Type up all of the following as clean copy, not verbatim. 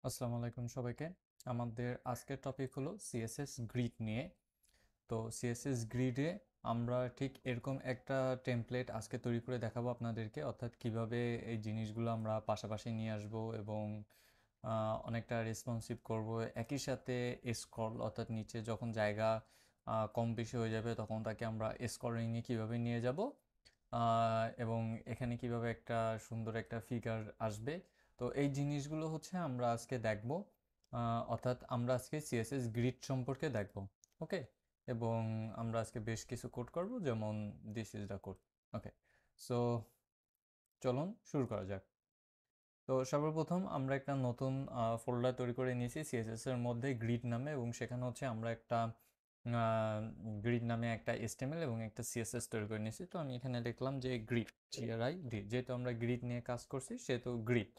আসসালামু আলাইকুম সবাইকে। আমাদের আজকের টপিক হলো সিএসএস গ্রিড নিয়ে। তো সিএসএস গ্রিডে আমরা ঠিক এরকম একটা টেমপ্লেট আজকে তৈরি করে দেখাবো আপনাদেরকে, অর্থাৎ কিভাবে এই জিনিসগুলো আমরা পাশাপাশি নিয়ে আসব এবং অনেকটা রেসপন্সিভ করব। একই সাথে স্ক্রল, অর্থাৎ নিচে যখন জায়গা কম বেশি হয়ে যাবে তখন তাকে আমরা স্ক্রলিংয়ে কীভাবে নিয়ে যাব এবং এখানে কিভাবে একটা সুন্দর একটা ফিগার আসবে। তো এই জিনিসগুলো হচ্ছে আমরা আজকে দেখব, অর্থাৎ আমরা আজকে সিএসএস গ্রিড সম্পর্কে দেখব। ওকে, এবং আমরা আজকে বেশ কিছু কোড করব, যেমন this is the code. Okay, so চলুন শুরু করা যাক। তো সর্বপ্রথম আমরা একটা নতুন ফোল্ডার তৈরি করে নিয়েছি সিএসএস এর মধ্যে গ্রিড নামে, এবং সেখানে হচ্ছে আমরা একটা গ্রিড নামে একটা এসটিএমএল এবং একটা সিএসএস তৈরি করে নিয়েছি। তো আমি এখানে লিখলাম যে গ্রিড, GRID, যেহেতু আমরা গ্রিড নিয়ে কাজ করছি সেহেতু গ্রিড,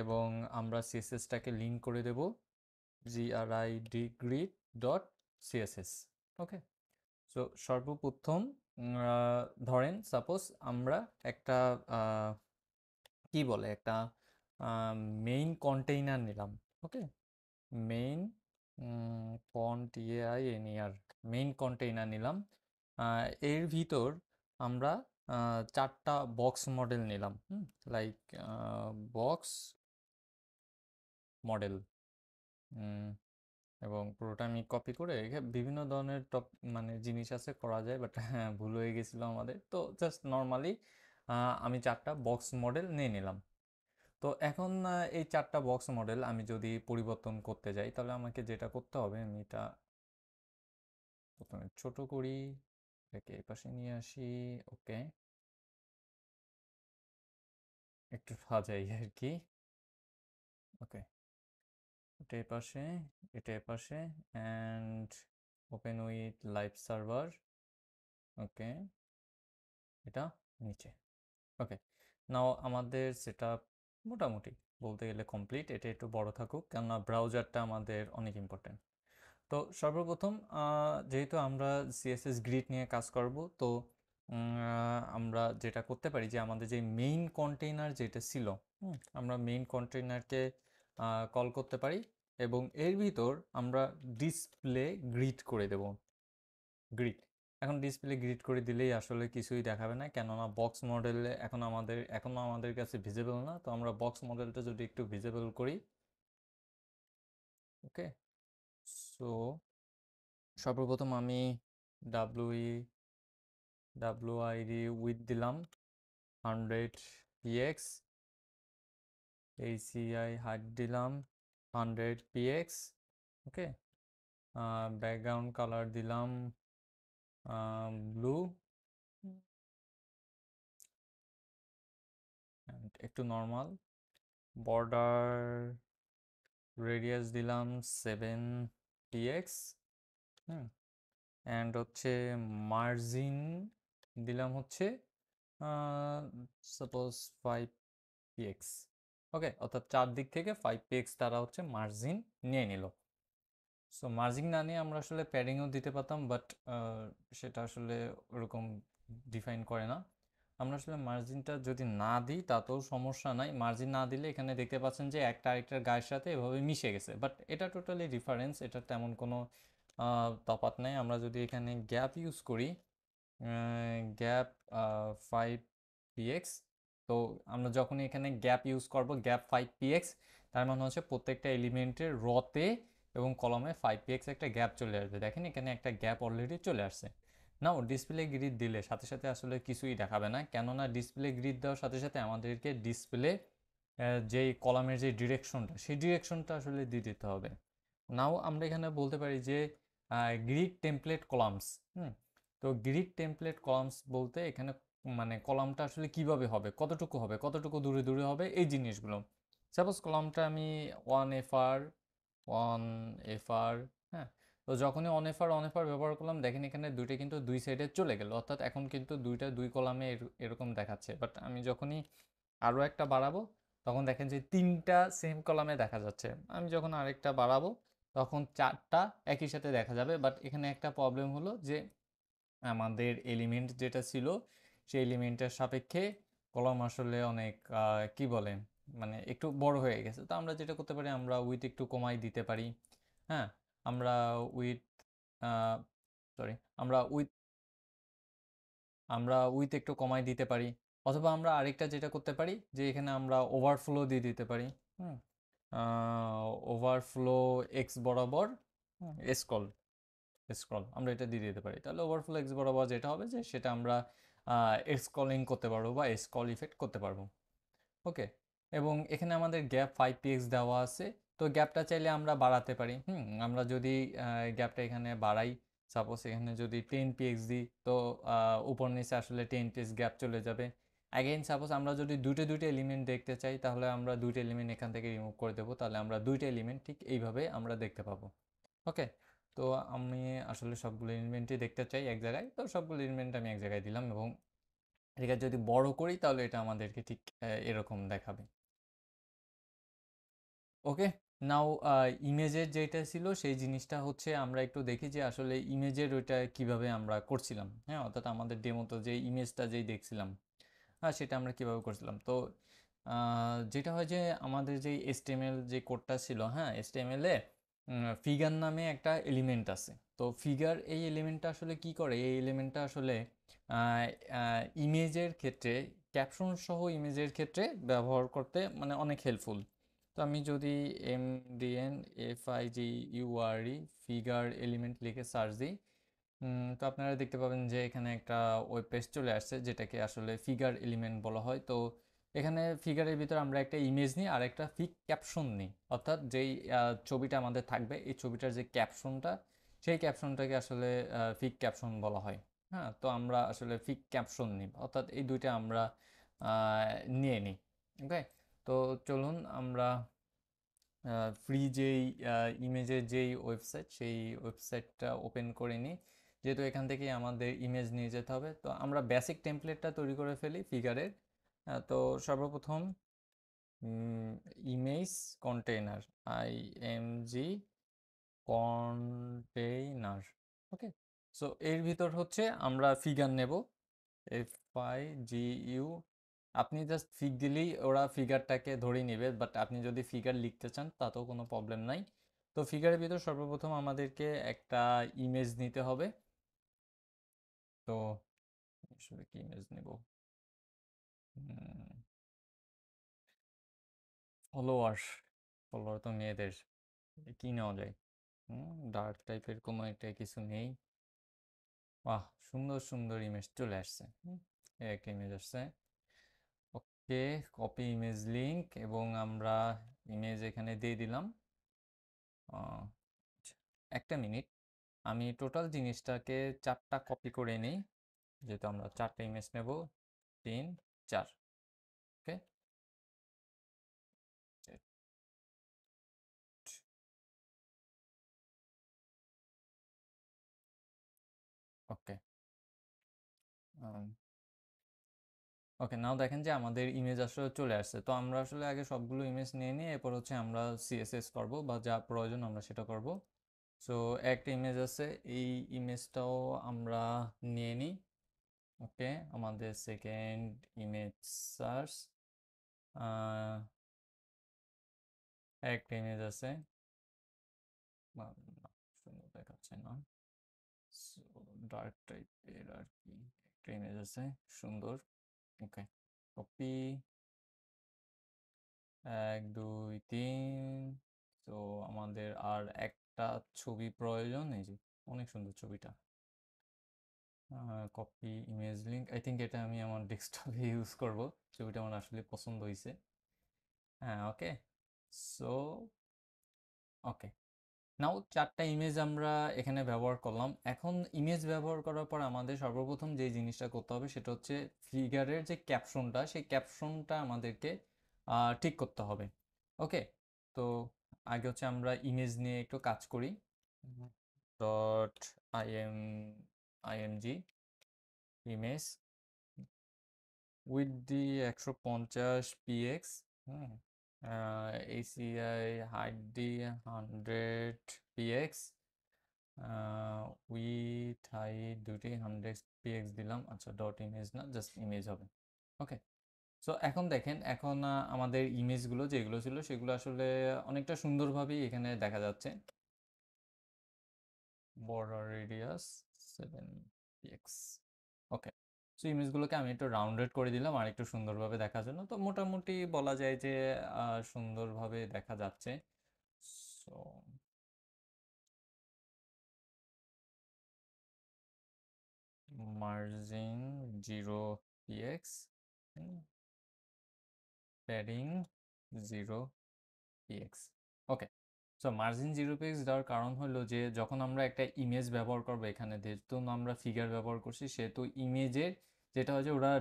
এবং আমরা সিএসএসটাকে লিঙ্ক করে দেব GRID grid ডট সিএসএস। ওকে, সো সর্বপ্রথম ধরেন সাপোজ আমরা একটা কি বলে একটা মেইন কন্টেইনার নিলাম। ওকে, মেইন কন্টেইনার, মেইন কন্টেইনার নিলাম। এর ভিতর আমরা চারটা বক্স মডেল নিলাম, লাইক বক্স মডেল, এবং পুরোটা আমি কপি করে বিভিন্ন ধরনের মানে জিনিস আছে করা যায়, বাট হ্যাঁ ভুল হয়ে গেছিলো আমাদের। তো জাস্ট নর্মালি আমি চারটা বক্স মডেল নিয়ে নিলাম। তো এখন এই চারটা বক্স মডেল আমি যদি পরিবর্তন করতে যাই তাহলে আমাকে যেটা করতে হবে, আমি এটা প্রথমে ছোট করি, এটাকে এই পাশে নিয়ে আসি। ওকে, একটু সাজাই আর কি। ওকে, এটা এ পাশে, এটা এ পাশে, and open with live server. Okay, এটা নিচে। ওকে, নাও আমাদের সেটা মোটামুটি বলতে গেলে কমপ্লিট। এটা একটু বড় থাকুক, কেননা ব্রাউজারটা আমাদের অনেক ইম্পর্টেন্ট। তো সর্বপ্রথম যেহেতু আমরা সিএসএস গ্রিড নিয়ে কাজ করব, তো আমরা যেটা করতে পারি যে আমাদের যে মেইন কন্টেইনার যেটা ছিল, আমরা মেইন কন্টেইনারকে কল করতে পারি, এবং এর ভিতর আমরা ডিসপ্লে গ্রিড করে দেব। গ্রিড, এখন ডিসপ্লে গ্রিড করে দিলেই আসলে কিছুই দেখাবে না, কেননা বক্স মডেলে এখনও আমাদের কাছে ভিজিবল না। তো আমরা বক্স মডেলটা যদি একটু ভিজিবল করি, ওকে, সো সর্বপ্রথম আমি ডাব্লুআইডি উইথ দিলাম 100 px, ACI হাইট দিলাম 100 px। ওকে, ব্যাকগ্রাউন্ড কালার দিলাম ব্লু, একটু নর্মাল। বর্ডার রেডিয়াস দিলাম 7 px, অ্যান্ড হচ্ছে মার্জিন দিলাম হচ্ছে সাপোজ 5 px। ওকে, অর্থাৎ চারদিক থেকে 5 px তারা হচ্ছে মার্জিন নিয়ে নিল। সো মার্জিন না নিয়ে আমরা আসলে প্যাডিংও দিতে পারতাম, বাট সেটা আসলে ওরকম ডিফাইন করে না। আমরা আসলে মার্জিনটা যদি না দিই তাতেও সমস্যা নাই। মার্জিন না দিলে এখানে দেখতে পাচ্ছেন যে একটা আরেকটার গায়ের সাথে এভাবে মিশে গেছে, বাট এটা টোটালি ডিফারেন্স, এটা তেমন কোনো তফাৎ নেই। আমরা যদি এখানে গ্যাপ ইউজ করি, গ্যাপ 5 px, তো আমরা যখন এখানে গ্যাপ ইউজ করব, গ্যাপ 5 px, তার মানে হচ্ছে প্রত্যেকটা এলিমেন্টের রতে এবং কলমে 5 px একটা গ্যাপ চলে আসবে। দেখেন এখানে একটা গ্যাপ অলরেডি চলে আসছে। নাও ডিসপ্লে গ্রিড দিলে সাথে সাথে আসলে কিছুই দেখাবে না, কেননা ডিসপ্লে গ্রিড দেওয়ার সাথে সাথে আমাদেরকে ডিসপ্লে যেই কলামের যে ডিরেকশনটা, সেই ডিরেকশনটা আসলে দিয়ে দিতে হবে। নাও আমরা এখানে বলতে পারি যে গ্রিড টেমপ্লেট কলামস। তো গ্রিড টেমপ্লেট কলামস বলতে এখানে মানে কলামটা আসলে কিভাবে হবে, কতটুকু হবে, কতটুকু দূরে দূরে হবে, এই জিনিসগুলো। সাপোজ কলামটা আমি 1FR, 1FR, হ্যাঁ। তো যখনই অন এফার ব্যবহার করলাম, দেখেন এখানে দুইটা কিন্তু দুই সাইডে চলে গেল, অর্থাৎ এখন কিন্তু দুই কলামে এরকম দেখাচ্ছে। বাট আমি যখনই আরও একটা বাড়াবো তখন দেখেন যে তিনটা সেম কলামে দেখা যাচ্ছে। আমি যখন আরেকটা বাড়াবো তখন চারটা একই সাথে দেখা যাবে। বাট এখানে একটা প্রবলেম হলো যে আমাদের এলিমেন্ট যেটা ছিল সেই এলিমেন্টের সাপেক্ষে কলম আসলে অনেক কি বলে মানে একটু বড় হয়ে গেছে। তো আমরা যেটা করতে পারি, আমরা উইথ একটু কমাই দিতে পারি। হ্যাঁ, আমরা উইথ সরি আমরা উইথ আমরা উইথ একটু কমাই দিতে পারি, অথবা আমরা আরেকটা যেটা করতে পারি যে এখানে আমরা ওভারফ্লো দিয়ে দিতে পারি। হুম, ওভারফ্লো এক্স বরাবর স্ক্রল স্ক্রল আমরা এটা দিয়ে দিতে পারি। তাহলে ওভারফ্লো এক্স বরাবর যেটা হবে যে সেটা আমরা স্ক্রলিং করতে পারবো বা স্ক্রল ইফেক্ট করতে পারবো। ওকে, এবং এখানে আমাদের গ্যাপ 5px দেওয়া আছে। তো গ্যাপটা চাইলে আমরা বাড়াতে পারি। আমরা যদি গ্যাপটা এখানে বাড়াই, সাপোজ এখানে যদি 10px দিই, তো উপর নিচে আসলে 10px গ্যাপ চলে যাবে। অ্যাগেইন সাপোজ আমরা যদি দুটো এলিমেন্ট দেখতে চাই, তাহলে আমরা দুটো এলিমেন্ট এখান থেকে রিমুভ করে দেবো, তাহলে আমরা দুইটা এলিমেন্ট ঠিক এইভাবে আমরা দেখতে পাবো। ওকে, তো আমি আসলে সবগুলো এলিমেন্টই দেখতে চাই এক জায়গায়, তো সবগুলো এলিমেন্ট আমি এক জায়গায় দিলাম, এবং এটাকে যদি বড় করি তাহলে এটা আমাদেরকে ঠিক এরকম দেখাবে। ওকে, নাও ইমেজের যেটা ছিল সেই জিনিসটা হচ্ছে আমরা একটু দেখি যে আসলে ইমেজের ওইটা কিভাবে আমরা করছিলাম। হ্যাঁ, অর্থাৎ আমাদের ডেমোতে যে ইমেজটা যেই দেখছিলাম, হ্যাঁ, সেটা আমরা কিভাবে করছিলাম। তো যেটা হয় যে আমাদের যে এসটিএমএল যে কোডটা ছিল, হ্যাঁ, এসটিএমএল এ ফিগার নামে একটা এলিমেন্ট আছে। তো ফিগার এই এলিমেন্টটা আসলে কি করে, এই এলিমেন্টটা আসলে ইমেজের ক্ষেত্রে, ক্যাপশন সহ ইমেজের ক্ষেত্রে ব্যবহার করতে মানে অনেক হেল্পফুল। তো আমি যদি MDN ফিগার এলিমেন্ট লিখে সার্চ দিই, তো আপনারা দেখতে পাবেন যে এখানে একটা ওয়েব পেজ চলে আসছে যেটাকে আসলে ফিগার এলিমেন্ট বলা হয়। তো এখানে ফিগারের ভিতর আমরা একটা ইমেজ নিই আর একটা ফিগ ক্যাপশন নিই, অর্থাৎ যেই ছবিটা আমাদের থাকবে এই ছবিটার যে ক্যাপশনটা, সেই ক্যাপশনটাকে আসলে ফিগ ক্যাপশন বলা হয়। হ্যাঁ, তো আমরা আসলে ফিগ ক্যাপশন নিই, অর্থাৎ এই দুইটা আমরা নিয়ে নিই। ওকে, তো চলুন আমরা ফ্রি যেই ইমেজের যেই ওয়েবসাইট, সেই ওয়েবসাইটটা ওপেন করে নিই, যেহেতু এখান থেকেই আমাদের ইমেজ নিয়ে যেতে হবে। তো আমরা বেসিক টেমপ্লেটটা তৈরি করে ফেলি ফিগারের। তো সর্বপ্রথম ইমেজ কন্টেইনার, IMG কন্টেইনার। ওকে, সো এর ভিতর হচ্ছে আমরা ফিগার নেব, FIGU। আপনি জাস্ট ফিগ দিলেই ওরা ফিগারটাকে ধরে নেবে, বাট আপনি যদি ফিগার লিখতে চান তাতেও কোনো প্রবলেম নাই। তো ফিগারের ভিতর সর্বপ্রথম আমাদেরকে একটা ইমেজ নিতে হবে। তো আসলে কি ইমেজ নেব, ফলোয়ার, ফলোয়ার তো মেয়েদের, কি নেওয়া যায়, ডার্ক টাইপের কোনো একটা কিছু নেই। বাহ, সুন্দর সুন্দর ইমেজ চলে আসছে। এই একটা ইমেজ আসছে। ওকে, কপি ইমেজ লিঙ্ক, এবং আমরা ইমেজ এখানে দিয়ে দিলাম। আচ্ছা, একটা মিনিট, আমি টোটাল জিনিসটাকে 4টা কপি করে নিই, যেহেতু আমরা 4টা ইমেজ নেব, 3 4। ওকে, ওকে, ওকে, নাও দেখেন যে আমাদের ইমেজ আসলে চলে আসছে। তো আমরা আসলে আগে সবগুলো ইমেজ নিয়ে নিয়ে এরপর হচ্ছে আমরা CSS করব, বা যা প্রয়োজন আমরা সেটা করব। সো একটা ইমেজ আছে, এই ইমেজটাও আমরা নিয়ে নিই। ওকে, আমাদের সেকেন্ড ইমেজ সার্চ, একটা ইমেজ আছে, না, সুন্দর দেখাচ্ছে না, ডার্ক টাইপের আর কি, একটা ইমেজ আছে সুন্দর। ওকে, কপি, 1 2 3। তো আমাদের আর একটা ছবি প্রয়োজন, এই যে অনেক সুন্দর ছবিটা, copy image link, I think এটা আমি আমার ডেস্কটপে ইউজ করব, ছবিটা আমার আসলে পছন্দ হয়েছে। হ্যাঁ, ওকে, সো ওকে, নাও 4টা ইমেজ আমরা এখানে ব্যবহার করলাম। এখন ইমেজ ব্যবহার করার পর আমাদের সর্বপ্রথম যে জিনিসটা করতে হবে সেটা হচ্ছে ফিগারের যে ক্যাপশনটা, সেই ক্যাপশনটা আমাদেরকে ঠিক করতে হবে। ওকে, তো আগে হচ্ছে আমরা ইমেজ নিয়ে একটু কাজ করি। Dot IMG image with the 150px, hmm, ACI height the 100px, with height দুটি 100px দিলাম। আচ্ছা, ডট ইমেজ না, জাস্ট ইমেজ হবে। ওকে, সো এখন দেখেন, এখন আমাদের ইমেজগুলো যেগুলো ছিল সেগুলো আসলে অনেকটা সুন্দরভাবেই এখানে দেখা যাচ্ছে। Border radius 7 px। ওকে, সো ইমেজগুলোকে আমি একটু রাউন্ডেড করে দিলাম আর একটু সুন্দরভাবে দেখার জন্য। তো মোটামুটি বলা যায় যে সুন্দরভাবে দেখা যাচ্ছে। So margin 0 px, padding 0 px। ওকে, সো মার্জিন 0 px দেওয়ার কারণ হলো যে যখন আমরা একটা ইমেজ ব্যবহার করবো, এখানে যেহেতু আমরা ফিগার ব্যবহার করছি সেহেতু ইমেজের যেটা হচ্ছে ওরা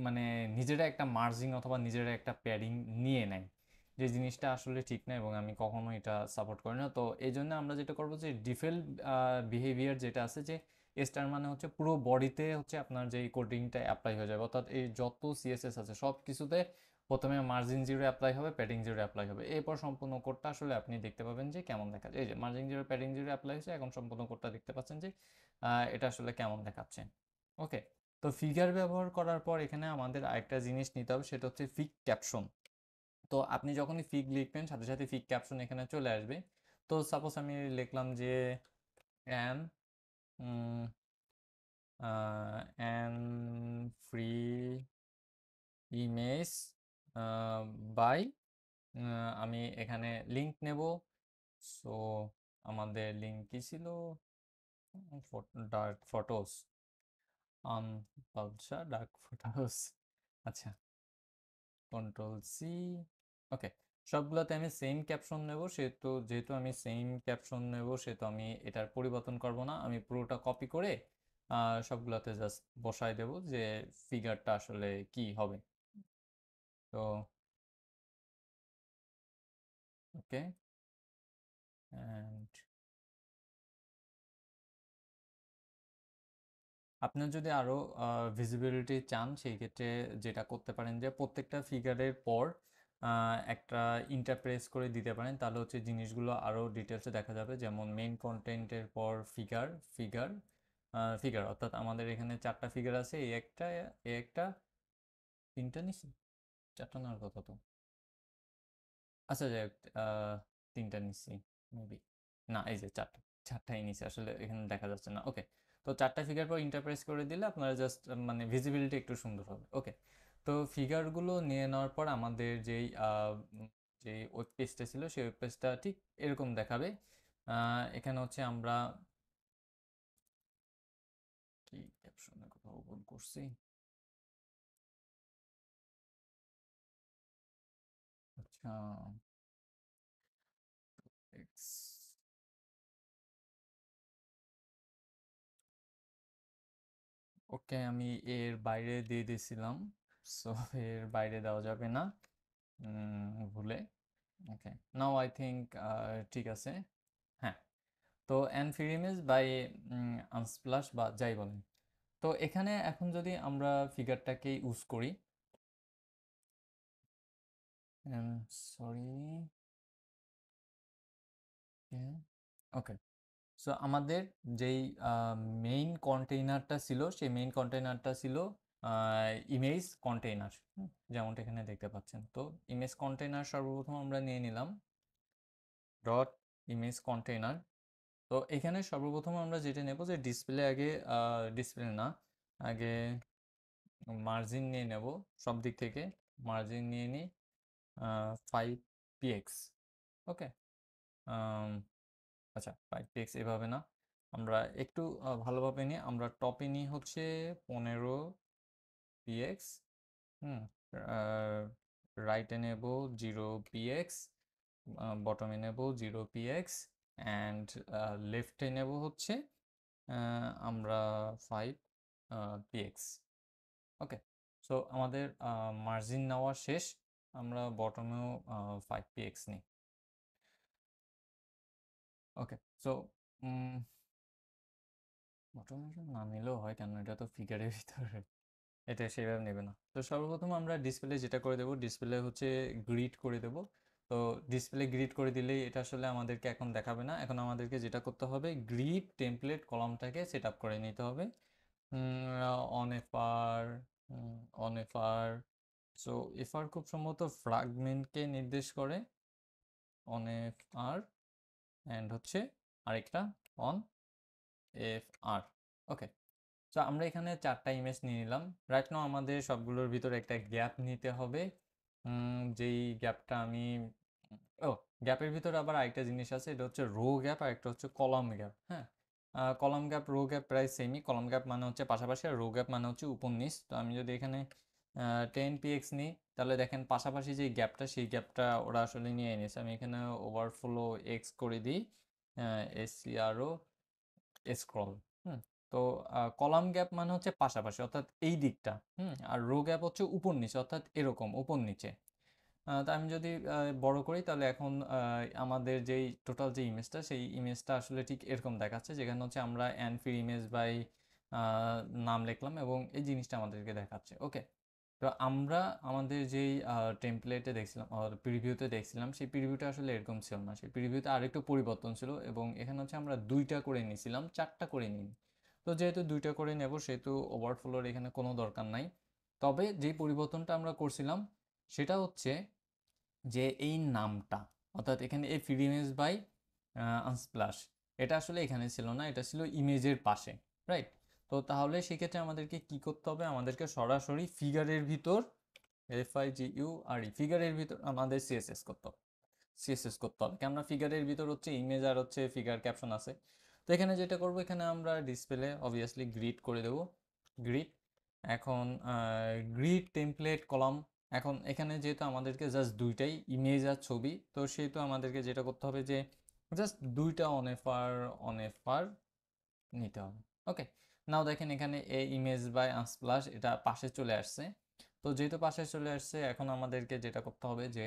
মানে নিজেরা একটা মার্জিন অথবা নিজেরা একটা প্যাডিং নিয়ে নেয়, যে জিনিসটা আসলে ঠিক না এবং আমি কখনো এটা সাপোর্ট করি না। তো এই জন্য আমরা যেটা করবো যে ডিফল্ট বিহেভিয়ার যেটা আছে যে স্টার মানে হচ্ছে পুরো বডিতে হচ্ছে আপনার যে কোডিংটা অ্যাপ্লাই হয়ে যাবে, অর্থাৎ এই যত সিএসএস আছে সব কিছুতে প্রথমে মার্জিন 0 অ্যাপ্লাই হবে, প্যাডিং 0 অ্যাপ্লাই হবে। এরপর সম্পূর্ণ কোডটা আসলে আপনি দেখতে পাবেন যে কেমন দেখা যায়। এই যে মার্জিন 0 প্যাডিং 0 অ্যাপ্লাই হয়েছে, এখন সম্পূর্ণ কোডটা দেখতে পাচ্ছেন যে এটা আসলে কেমন দেখাচ্ছে। ওকে, তো ফিগার ব্যবহার করার পর এখানে আমাদের আরেকটা জিনিস নিতে হবে, সেটা হচ্ছে ফিগ ক্যাপশন। তো আপনি যখনই ফিগ লিখবেন সাথে সাথে ফিগ ক্যাপশন এখানে চলে আসবে। তো সাপোজ আমি লিখলাম যে an an free image by, আমি এখানে লিঙ্ক নেব। সো আমাদের লিঙ্ক কি ছিল? Dark photos, unpublished dark photos. আচ্ছা, কন্ট্রোল সি। ওকে, সবগুলোতে আমি সেম ক্যাপশন নেব, সেহেতু যেহেতু আমি সেম ক্যাপশন নেব সেহেতু আমি এটার পরিবর্তন করব না, আমি পুরোটা কপি করে সবগুলোতে জাস্ট বসাই দেব যে ফিগারটা আসলে কি হবে। তো ওকে, অ্যান্ড আপনার যদি আরও ভিজিবিলিটি চান সেই ক্ষেত্রে যেটা করতে পারেন যে প্রত্যেকটা ফিগারের পর একটা ইন্টারপ্রেস করে দিতে পারেন, তাহলে হচ্ছে জিনিসগুলো আরও ডিটেলসে দেখা যাবে। যেমন মেইন কন্টেন্টের পর ফিগার, ফিগার, ফিগার, অর্থাৎ আমাদের এখানে 4টা ফিগার আছে, এই একটা, এই একটা, 3টা নিছি, 4টা নেওয়ার কথা তো। আচ্ছা যাই হোক, 3টা নিচ্ছি মেবি, না এই যে 4টা, 4টাই নিচ্ছি আসলে, এখানে দেখা যাচ্ছে না। ওকে, তো 4টা ফিগার পর ইন্টারপ্রেস করে দিলে আপনারা জাস্ট মানে ভিজিবিলিটি একটু সুন্দর হবে। ওকে, তো ফিগারগুলো নিয়ে নেওয়ার পর আমাদের যে ওয়েব পেজটা ছিল সেই ওয়েব পেজটা ঠিক এরকম দেখাবে। এখানে হচ্ছে আমরা কি ক্যাপশনের কথা ওপেন করছি। আচ্ছা, এক্স, ওকে, আমি এর বাইরে দিয়ে দিয়েছিলাম, সো এর বাইরে দেওয়া যাবে না ভুলে। ওকে, নাও আই থিঙ্ক ঠিক আছে। হ্যাঁ, তো অ্যান ফ্রি ইমেজ বাই আনস্প্লাশ বা যাই বলেন। তো এখানে এখন যদি আমরা ফিগারটাকে ইউজ করি, সরি, ওকে, সো আমাদের যেই মেইন কন্টেইনারটা ছিল সেই মেইন কন্টেইনারটা ছিল ইমেজ কন্টেইনার, যেমনটা এখানে দেখতে পাচ্ছেন। তো ইমেজ কন্টেইনার সর্বপ্রথম আমরা নিয়ে নিলাম ডট ইমেজ কন্টেইনার। তো এখানে সর্বপ্রথম আমরা যেটা নেব যে ডিসপ্লে, আগে ডিসপ্লে না, আগে মার্জিন নিয়ে নেব সব দিক থেকে, মার্জিন নিয়ে নিই 5 px। ওকে, আচ্ছা 5 px এভাবে না, আমরা একটু ভালোভাবে নিই, আমরা টপে নিই হচ্ছে 15 px, হুম, রাইটে নেব 0 px, বটমে নেব 0 px, অ্যান্ড লেফটে নেব হচ্ছে আমরা 5 px। ওকে, সো আমাদের মার্জিন নেওয়া শেষ, আমরা বটমেও 5 px নিই। ওকে, সো বটমে না নিলেও হয়, কেন এটা তো ফিগারের ভিতরে, এটা সেভাবে নেবে না। তো সর্বপ্রথম আমরা ডিসপ্লে যেটা করে দেবো, ডিসপ্লে হচ্ছে গ্রিড করে দেবো। তো ডিসপ্লে গ্রিড করে দিলেই এটা আসলে আমাদেরকে এখন দেখাবে না, এখন আমাদেরকে যেটা করতে হবে গ্রিড টেমপ্লেট কলামটাকে সেট আপ করে নিতে হবে। অন এফার, অন এফার, সো এফআর খুব সম্ভবত ফ্রাগমেন্টকে নির্দেশ করে, অন এফ আর, অ্যান্ড হচ্ছে আরেকটা on F R. Okay, so আমরা এখানে 4টা ইমেজ নিয়ে নিলাম। রাইট নাও আমাদের সবগুলোর ভিতরে একটা গ্যাপ নিতে হবে, যেই গ্যাপটা আমি ও গ্যাপের ভিতরে আবার আরেকটা জিনিস আছে, এটা হচ্ছে রো গ্যাপ আর একটা হচ্ছে কলাম গ্যাপ। হ্যাঁ, কলাম গ্যাপ রো গ্যাপ প্রায় সেমই। কলাম গ্যাপ মানে হচ্ছে পাশাপাশি, আর রো গ্যাপ মানে হচ্ছে উপর নিচ। তো আমি যদি এখানে 10px নিই, তাহলে দেখেন পাশাপাশি যে গ্যাপটা, সেই গ্যাপটা ওরা আসলে নিয়ে এনেছে। আমি এখানে ওভারফ্লো এক্স করে দিই, এসসিআরও স্ক্রল। হুম, তো কলাম গ্যাপ মানে হচ্ছে পাশাপাশি, অর্থাৎ এই দিকটা। আর রো গ্যাপ হচ্ছে উপর নিচে, অর্থাৎ এরকম উপর নিচে। তা আমি যদি বড় করি, তাহলে এখন আমাদের যেই টোটাল যে ইমেজটা, সেই ইমেজটা আসলে ঠিক এরকম দেখাচ্ছে, যেখানে হচ্ছে আমরা অ্যানফির ইমেজ বাই নাম লিখলাম এবং এই জিনিসটা আমাদেরকে দেখাচ্ছে। ওকে, তো আমরা আমাদের যেই টেমপ্লেটে দেখছিলাম, প্রিভিউতে দেখছিলাম, সেই প্রিভিউটা আসলে এরকম ছিল না। সেই প্রিভিউতে আরেকটু পরিবর্তন ছিল এবং এখানে হচ্ছে আমরা 2টা করে নিয়েছিলাম, 4টা করে নিই। তো যেহেতু 2টা করে নেব, সেহেতু ওভারফ্লোর এখানে কোনো দরকার নাই। তবে যেই পরিবর্তনটা আমরা করছিলাম, সেটা হচ্ছে যে এই নামটা, অর্থাৎ এখানে এই ফিড ইমেজ বাই আনস্প্লাশ, এটা আসলে এখানে ছিল না, এটা ছিল ইমেজের পাশে। রাইট, তো তাহলে সেক্ষেত্রে আমাদেরকে কি করতে হবে, আমাদেরকে সরাসরি ফিগারের ভিতর FIGURE ফিগারের ভিতর আমাদের সিএসএস করতে হবে, কেননা ফিগারের ভিতর হচ্ছে ইমেজ আর হচ্ছে ফিগার ক্যাপশন আছে। তো এখানে যেটা করব, এখানে আমরা ডিসপ্লে অবভিয়াসলি গ্রিড করে দেব, গ্রিড। এখন গ্রিড টেমপ্লেট কলাম। এখন এখানে যেহেতু আমাদেরকে জাস্ট 2টাই ইমেজ আর ছবি, তো সেহেতু আমাদেরকে যেটা করতে হবে যে জাস্ট 2টা অন এফ আর নিতে হবে। ওকে, নাও দেখেন এখানে এই ইমেজ বাই আনস্প্লাশ এটা পাশে চলে আসছে। তো যেহেতু পাশে চলে আসছে, এখন আমাদেরকে যেটা করতে হবে যে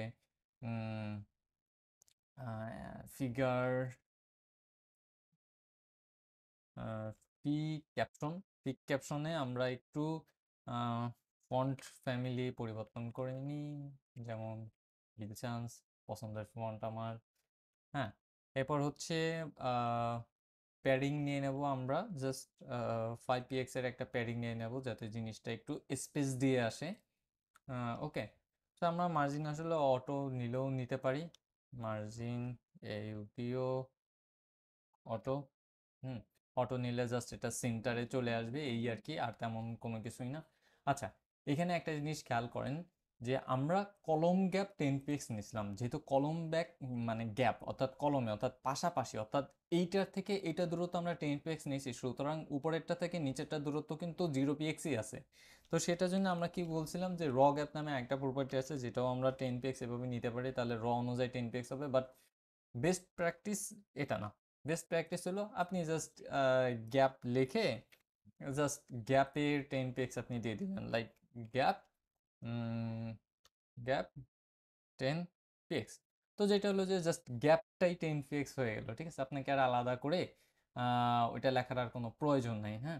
ফিগার পি ক্যাপশন, পিক ক্যাপশনে আমরা একটু ফন্ট ফ্যামিলি পরিবর্তন করে নিই, যেমন চান্স পছন্দের ফন্ট আমার। হ্যাঁ, এরপর হচ্ছে প্যাডিং নিয়ে নেব আমরা, জাস্ট 5px এর একটা প্যাডিং নিয়ে নেব, যাতে জিনিসটা একটু স্পেস দিয়ে আসে। ওকে, তো আমরা মার্জিন আসলে অটো নিলেও নিতে পারি, মার্জিন ইউপিও অটো। অটো নিলে জাস্ট এটা সেন্টারে চলে আসবে, এই আর কি, আর তেমন কোনো কিছুই না। আচ্ছা, এখানে একটা জিনিস খেয়াল করেন যে আমরা কলম গ্যাপ 10px নিয়েছিলাম, যেহেতু কলম ব্যাক মানে গ্যাপ অর্থাৎ কলমে অর্থাৎ পাশাপাশি, অর্থাৎ এইটার থেকে এইটা দূরত্ব আমরা 10px নিয়েছি, সুতরাং উপরেরটা থেকে নিচেরটা দূরত্ব কিন্তু 0pxই আছে। তো সেটার জন্য আমরা কি বলছিলাম যে র গ্যাপ নামে একটা প্রপার্টি আছে, যেটাও আমরা 10px এভাবে নিতে পারি, তাহলে র অনুযায়ী 10px হবে। বাট বেস্ট প্র্যাকটিস এটা না, বেস্ট প্র্যাকটিস হলো আপনি জাস্ট গ্যাপ লিখে জাস্ট গ্যাপের 10px আপনি দিয়ে দিলেন, লাইক গ্যাপ গ্যাপ 10px। তো যেটা হলো যে জাস্ট গ্যাপটাই 10px হয়ে গেল, ঠিক আছে, আপনাকে আর আলাদা করে ওইটা লেখার আর কোনো প্রয়োজন নেই। হ্যাঁ,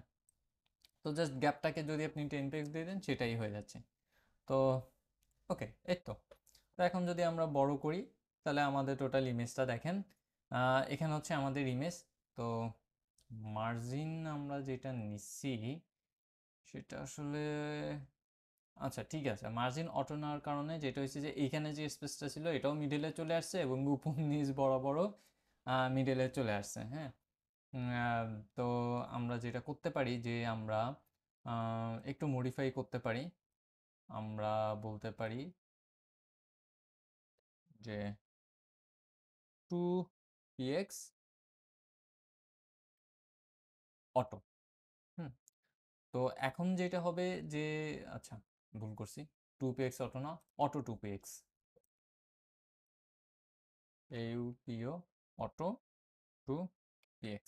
তো জাস্ট গ্যাপটাকে যদি আপনি 10px দিয়ে দেন, সেটাই হয়ে যাচ্ছে। তো ওকে, এই তো। তো এখন যদি আমরা বড় করি, তাহলে আমাদের টোটাল ইমেজটা দেখেন, এখানে হচ্ছে আমাদের ইমেজ। তো মার্জিন আমরা যেটা নিচ্ছি, সেটা আসলে আচ্ছা ঠিক আছে, মার্জিন অটো নেওয়ার কারণে যেটা হয়েছে যে এইখানে যে স্পেসটা ছিল, এটাও মিডলে চলে আসছে এবং উপর নিচ বরাবরও মিডলে চলে আসছে। হ্যাঁ, তো আমরা যেটা করতে পারি যে আমরা একটু মডিফাই করতে পারি, আমরা বলতে পারি যে 2px অটো। হুম, তো এখন যেটা হবে যে আচ্ছা, ভুল করছি, 2px অটো না, auto 2px, AUTO auto 2px।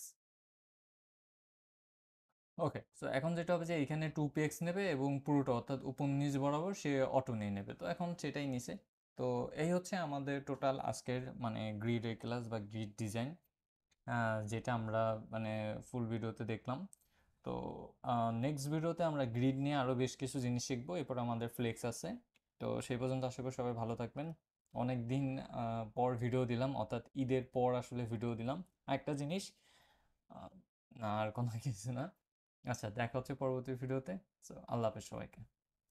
ওকে, সো এখন যেটা হবে যে এখানে 2px নেবে এবং পুরোটা অর্থাৎ উপর নিচ বরাবর সে অটো নিয়ে নেবে। তো এখন সেটাই নিছে। তো এই হচ্ছে আমাদের টোটাল আজকের মানে গ্রিডের ক্লাস বা গ্রিড ডিজাইন, যেটা আমরা মানে ফুল ভিডিওতে দেখলাম। তো নেক্সট ভিডিওতে আমরা গ্রিড নিয়ে আরও বেশ কিছু জিনিস শিখবো, এরপর আমাদের ফ্লেক্স আছে। তো সেই পর্যন্ত আশা করি সবাই ভালো থাকবেন। অনেক দিন পর ভিডিও দিলাম, অর্থাৎ ঈদের পর আসলে ভিডিও দিলাম। একটা জিনিস, না আর কোনো কিছু না। আচ্ছা, দেখা হচ্ছে পরবর্তী ভিডিওতে। সো আল্লাহ হাফেজ সবাইকে।